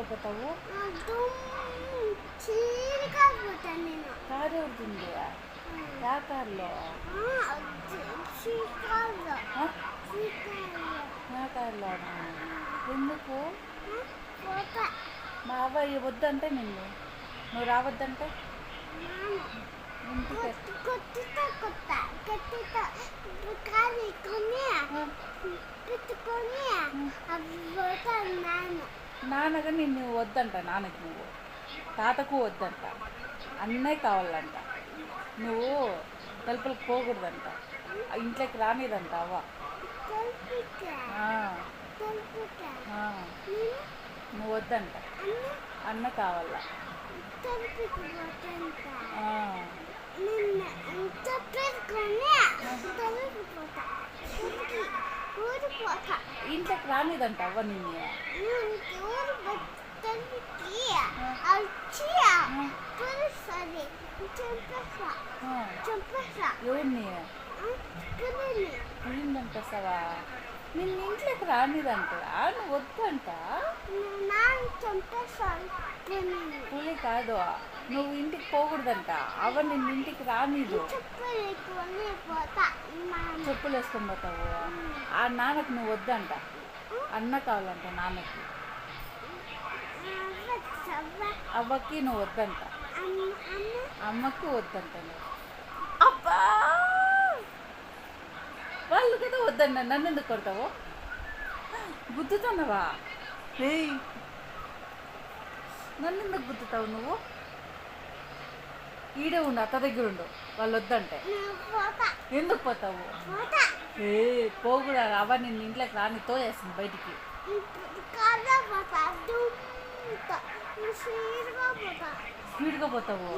పోతావు? కారు ఎవరిది? యా కార్లో? నా కార్లోనా? ఎందుకు? మా అవ్వ వద్దంటే నువ్వు రావద్దంటే ఇంటికి నాన్నగా నిన్ను వద్దంట. నాన్నకి నువ్వు తాతకు వద్దంట. అన్నయ్య కావాలంట. నువ్వు తలుపులకు పోకూడదంట. ఇంట్లోకి రానిదంట అవ్వ. నువ్వు వద్దంట. అన్న కావాల. ఇంట్లోకి రానిదంట అవ్వ నిన్ను. ఎవరిని పులిని చంపేస్తావా? నిన్ను ఇంట్లోకి రానిదంట. నువ్వు వద్దంట. పులి కాదు, నువ్వు ఇంటికి పోకూడదంట. అవ్వ నిన్ను ఇంటికి రానిదు. చెప్పులు వేసుకొని పోతావు. ఆ నాన్నకి నువ్వు వద్దంట. అన్న కావాలంట నాన్నకి. అవ్వకి నువ్వు వద్దంట. అమ్మకి వద్దంట. అబ్బా వాళ్ళు కదా వద్దంట. నన్ను ఎందుకు కొడతావు? గుద్దుతున్నావా? నన్ను ఎందుకు గుద్దుతావు నువ్వు? ఈడే ఉండు, అత్త దగ్గర ఉండు. వాళ్ళు వద్దంటే ఎందుకు పోతావు? పోకూడదు. అవ్వ నిన్ను ఇంట్లోకి రాని తోయేస్తుంది బయటికి. స్పీడ్గా పోతావు.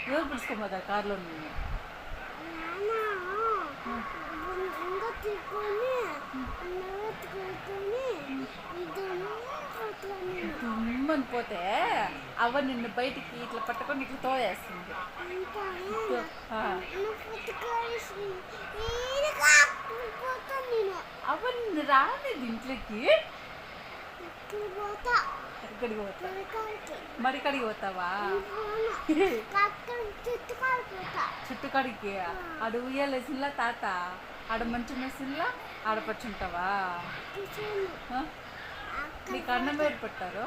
ఎవరు పిలుచుకొని పోతావు కార్లో? నిన్ను దుమ్మని పోతే అవ్వ నిన్ను బయటికి ఇట్లా పట్టుకొని ఇట్లా తోయేస్తుంది. అవ్వ నిన్ను రాలేదు ఇంట్లోకి. ఎక్కడికి పోతావు? మరికడికి పోతావా? చుట్టుకాడికి ఆడ ఉయ్యాలేసిన్లా తాత. ఆడ మంచి మెసిన్లా ఆడపచ్చుంటావా? నీకు అన్నం పేరు పెట్టారు.